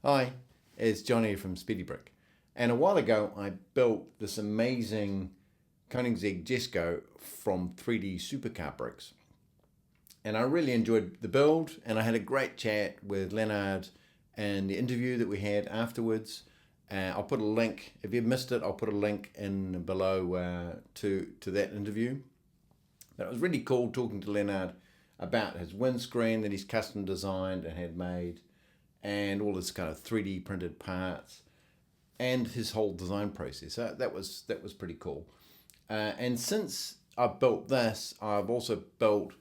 Hi, it's Johnny from Speedy Brick. And a while ago, I built this amazing Koenigsegg Jesko from 3D Supercar Bricks. And I really enjoyed the build, and I had a great chat with Leonard and the interview that we had afterwards. I'll put a link, if you've missed it, I'll put a link in below to that interview. But it was really cool talking to Leonard about his windscreen that he's custom designed and had made, and all his kind of 3D printed parts, and his whole design process. So that was pretty cool. And since I've built this, I've also built,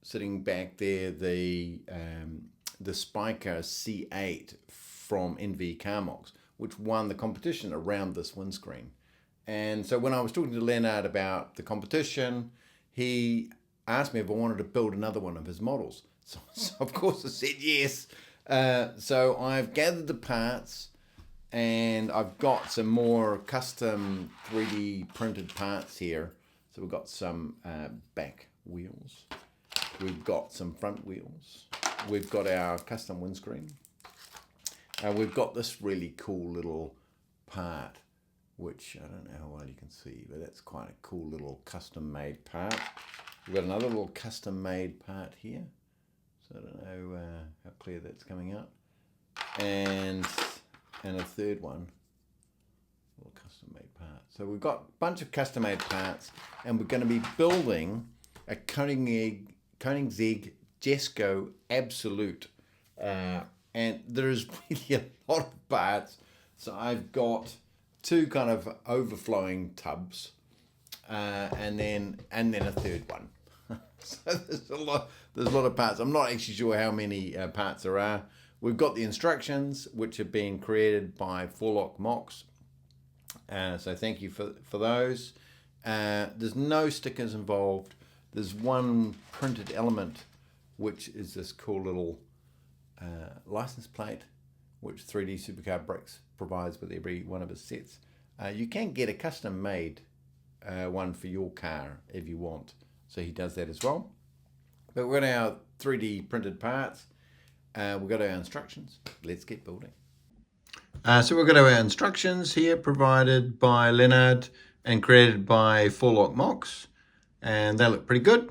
sitting back there, the Spyker C8 from MOC, which won the competition around this windscreen. And so when I was talking to Leonard about the competition, he asked me if I wanted to build another one of his models. So of course I said yes. So I've gathered the parts, and I've got some more custom 3D printed parts here. So we've got some back wheels, we've got some front wheels, we've got our custom windscreen, and we've got this really cool little part, which I don't know how well you can see, but that's quite a cool little custom made part. We've got another little custom made part here. So I don't know how clear that's coming up. And a third one, little custom made part. So we've got a bunch of custom made parts, and we're going to be building a Koenigsegg Jesko Absolut. And there's really a lot of parts. So I've got two kind of overflowing tubs, and then a third one. So there's a lot of parts. I'm not actually sure how many parts there are. We've got the instructions, which have been created by MOCs. So thank you for those. There's no stickers involved. There's one printed element, which is this cool little license plate, which 3D Supercar Bricks provides with every one of his sets. You can get a custom made one for your car if you want. So he does that as well. But we've got our 3D printed parts. We've got our instructions. Let's get building. So we've got our instructions here provided by Leonard and created by MOCs. And they look pretty good.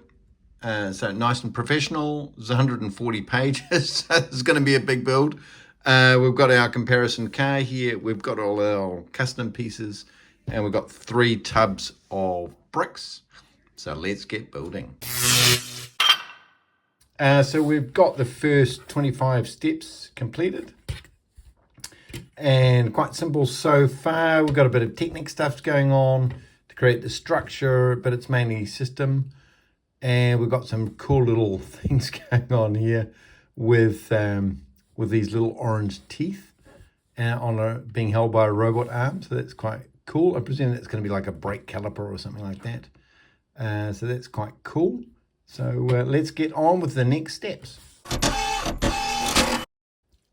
So nice and professional. It's 140 pages. So it's going to be a big build. We've got our comparison car here. We've got all our custom pieces. And we've got 3 tubs of bricks. So let's get building. So we've got the first 25 steps completed. And quite simple so far. We've got a bit of technique stuff going on to create the structure, but it's mainly system. And we've got some cool little things going on here with these little orange teeth being held by a robot arm. So that's quite cool. I presume that's going to be like a brake caliper or something like that. So that's quite cool. So let's get on with the next steps.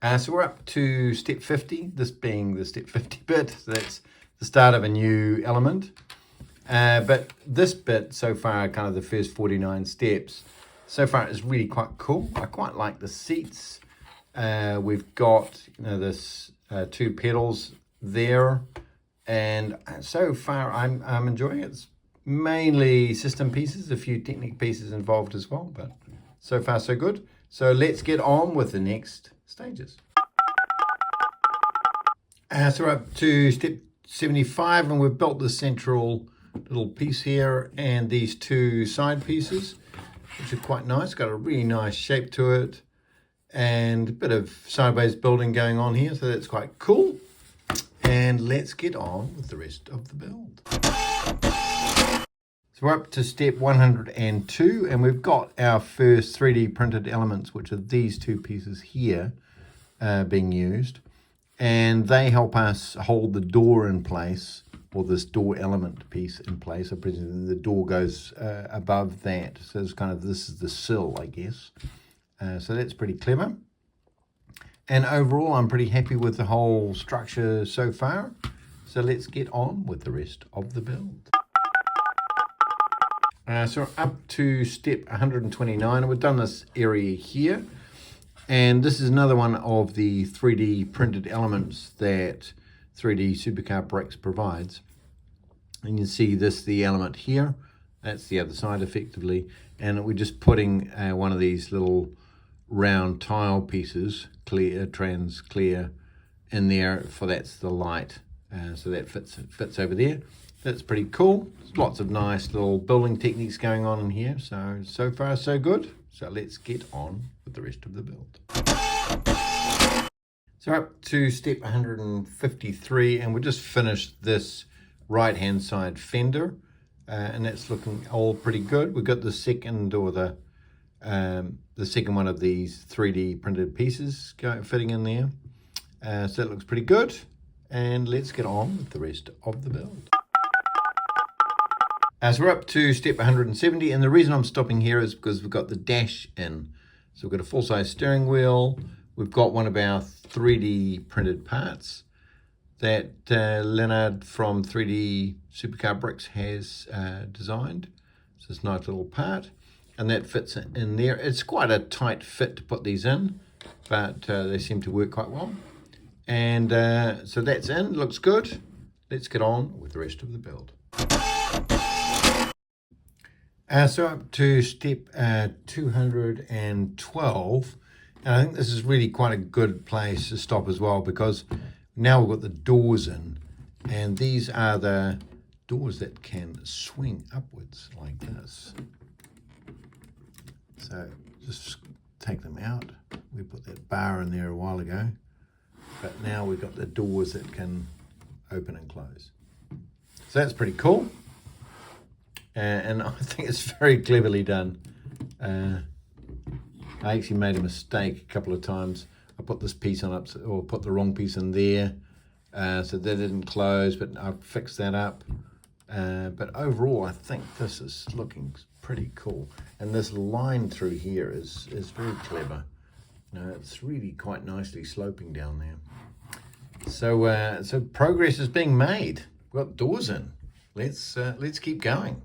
So we're up to step 50, this being the step 50 bit. So that's the start of a new element. But this bit so far, kind of the first 49 steps, so far is really quite cool. I quite like the seats. We've got this 2 pedals there. And so far I'm enjoying it. It's mainly system pieces, a few technique pieces involved as well, but so far so good. So let's get on with the next stages. So we're up to step 75, and we've built the central little piece here and these 2 side pieces, which are quite nice. Got a really nice shape to it and a bit of sideways building going on here, so that's quite cool. And let's get on with the rest of the build. So we're up to step 102, and we've got our first 3D printed elements, which are these 2 pieces here being used. And they help us hold the door in place, or this door element piece in place. So presumably the door goes above that. So it's kind of, this is the sill, I guess. So that's pretty clever. And overall, I'm pretty happy with the whole structure so far. So let's get on with the rest of the build. So we're up to step 129, and we've done this area here. And this is another one of the 3D printed elements that 3D Supercar Bricks provides. And you can see this, the element here, that's the other side effectively. And we're just putting one of these little round tile pieces, trans clear, in there for that's the light. So that fits over there. That's pretty cool. There's lots of nice little building techniques going on in here. So far so good. So let's get on with the rest of the build. So up to step 153, and we just finished this right hand side fender, and that's looking all pretty good. We've got the second, or the second one of these 3D printed pieces fitting in there. So that looks pretty good, and let's get on with the rest of the build. So we're up to step 170, and the reason I'm stopping here is because we've got the dash in. So we've got a full-size steering wheel. We've got one of our 3D printed parts that Leonard from 3D Supercar Bricks has designed. So it's a nice little part, and that fits in there. It's quite a tight fit to put these in, but they seem to work quite well. And so that's in, looks good. Let's get on with the rest of the build. So up to step 212, and I think this is really quite a good place to stop as well, because now we've got the doors in, and these are the doors that can swing upwards like this. So just take them out. We put that bar in there a while ago, but now we've got the doors that can open and close. So that's pretty cool. And I think it's very cleverly done. I actually made a mistake a couple of times. I put this piece on or put the wrong piece in there, so that didn't close, but I fixed that up. But overall, I think this is looking pretty cool. And this line through here is very clever. It's really quite nicely sloping down there. So progress is being made. We've got doors in. Let's keep going.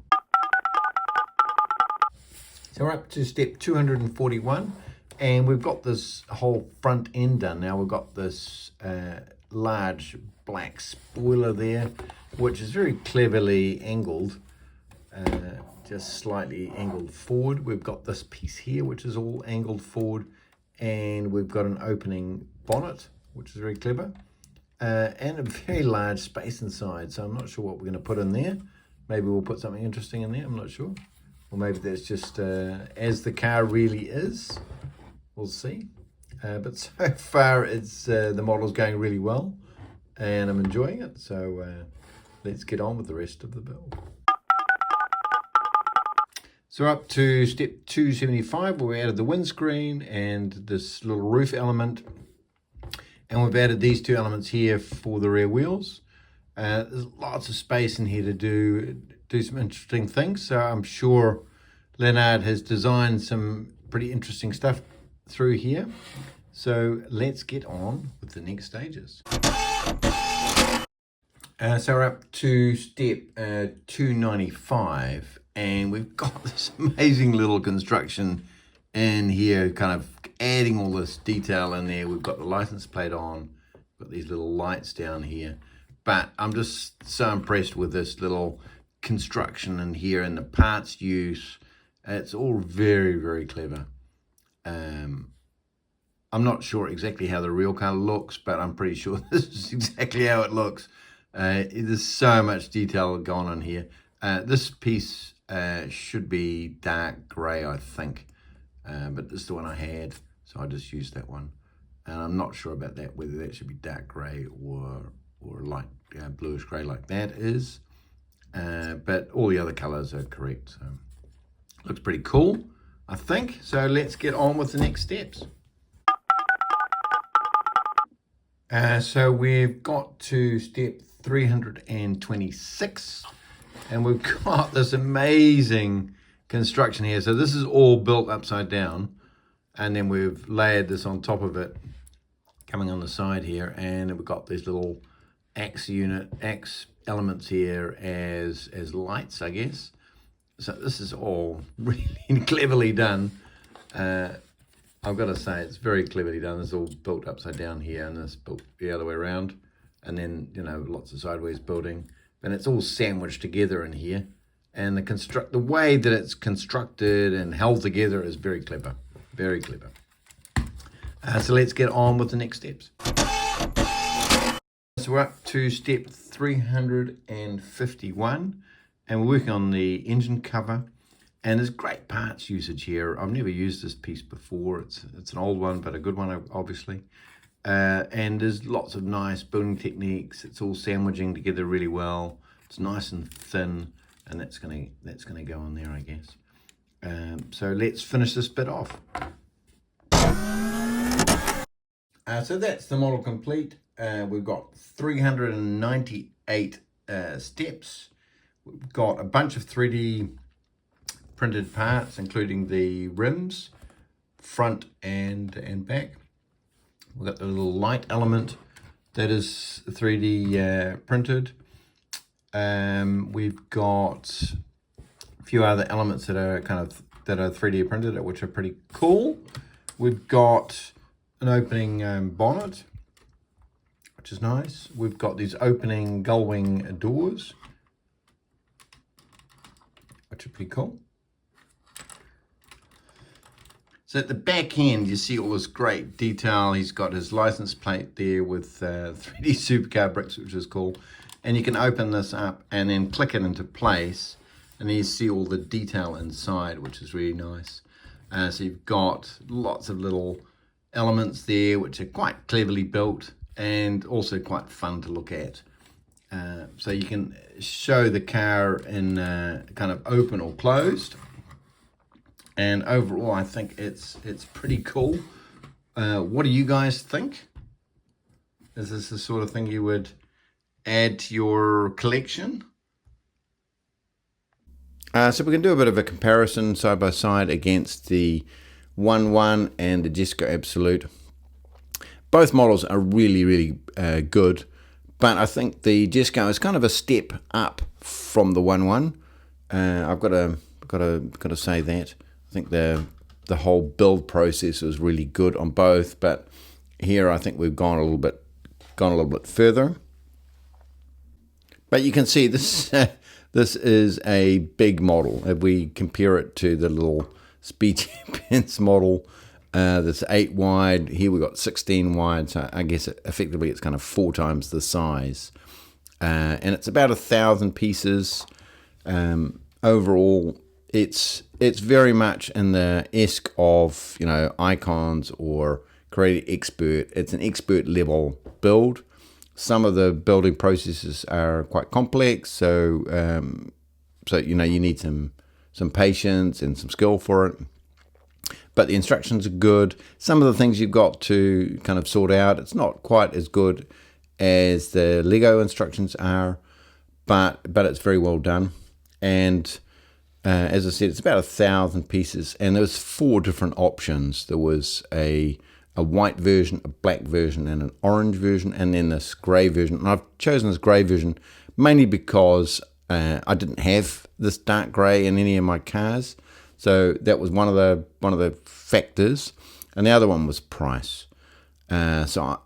So we're up to step 241, and we've got this whole front end done now. We've got this large black spoiler there, which is very cleverly angled, just slightly angled forward. We've got this piece here, which is all angled forward, and we've got an opening bonnet, which is very clever, and a very large space inside. So I'm not sure what we're going to put in there. Maybe we'll put something interesting in there, I'm not sure. Or maybe that's just as the car really is. We'll see. But so far, it's the model's going really well, and I'm enjoying it. So let's get on with the rest of the build. So we're up to step 275, where we added the windscreen and this little roof element. And we've added these two elements here for the rear wheels. There's lots of space in here to do some interesting things. So I'm sure Leonard has designed some pretty interesting stuff through here. So let's get on with the next stages. So we're up to step 295, and we've got this amazing little construction in here, kind of adding all this detail in there. We've got the license plate on, got these little lights down here. But I'm just so impressed with this little construction in here and the parts use. It's all very, very clever. I'm not sure exactly how the real car looks, but I'm pretty sure this is exactly how it looks. There's so much detail gone on here. This piece should be dark grey, I think, but this is the one I had, so I just used that one. And I'm not sure about that, whether that should be dark grey or light bluish grey like that is, but all the other colors are correct. So looks pretty cool, I think. So let's get on with the next steps. So we've got to step 326, and we've got this amazing construction here. So this is all built upside down, and then we've layered this on top of it, coming on the side here, and we've got these little X elements here as lights, I guess. So this is all really cleverly done. I've got to say, it's very cleverly done. It's all built upside down here, and it's built the other way around. And then, you know, lots of sideways building. And it's all sandwiched together in here. And the way that it's constructed and held together is very clever. Very clever. So let's get on with the next steps. So we're up to step 351. And we're working on the engine cover. And there's great parts usage here. I've never used this piece before. It's an old one, but a good one, obviously. And there's lots of nice building techniques. It's all sandwiching together really well. It's nice and thin, and that's gonna go on there, I guess. So let's finish this bit off. So that's the model complete. We've got 398 steps. We've got a bunch of 3D printed parts, including the rims, front and back. We've got the little light element that is 3D printed. We've got a few other elements that are 3D printed, which are pretty cool. We've got an opening bonnet, which is nice. We've got these opening gull wing doors, which are pretty cool. So at the back end, you see all this great detail. He's got his license plate there with 3D Supercar Bricks, which is cool. And you can open this up and then click it into place. And then you see all the detail inside, which is really nice. So you've got lots of little elements there, which are quite cleverly built and also quite fun to look at. So you can show the car in kind of open or closed. And overall, I think it's pretty cool. What do you guys think? Is this the sort of thing you would add to your collection? So we can do a bit of a comparison side by side against the 1.1 and the Jesko Absolut. Both models are really, really good, but I think the Jesko is kind of a step up from the 1.1. I've got to say that. I think the whole build process was really good on both, but here I think we've gone a little bit further. But you can see this this is a big model. If we compare it to the little Speed Champions model, that's 8 wide. Here we've got 16 wide, so I guess effectively it's kind of 4 times the size. And it's about 1,000 pieces overall. It's very much in the esque of, you know, Icons or Creative Expert. It's an expert level build. Some of the building processes are quite complex, so you know, you need some patience and some skill for it. But the instructions are good. Some of the things you've got to kind of sort out. It's not quite as good as the Lego instructions are, but it's very well done. And as I said, it's about 1,000 pieces, and there was 4 different options. There was a white version, a black version, and an orange version, and then this grey version. And I've chosen this grey version mainly because I didn't have this dark grey in any of my cars, so that was one of the factors. And the other one was price. So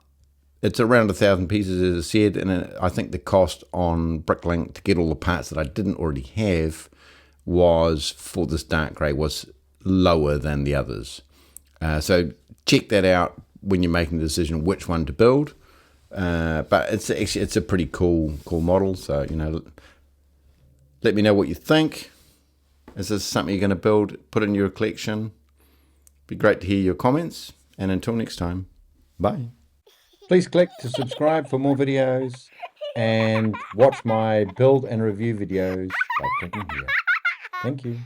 it's around 1,000 pieces, as I said, and I think the cost on Bricklink to get all the parts that I didn't already have was, for this dark grey, was lower than the others. So check that out when you're making the decision which one to build. But it's a pretty cool model. So, you know, let me know what you think. Is this something you're going to build, put in your collection? Be great to hear your comments. And until next time, bye. Please click to subscribe for more videos and watch my build and review videos by clicking here. Thank you.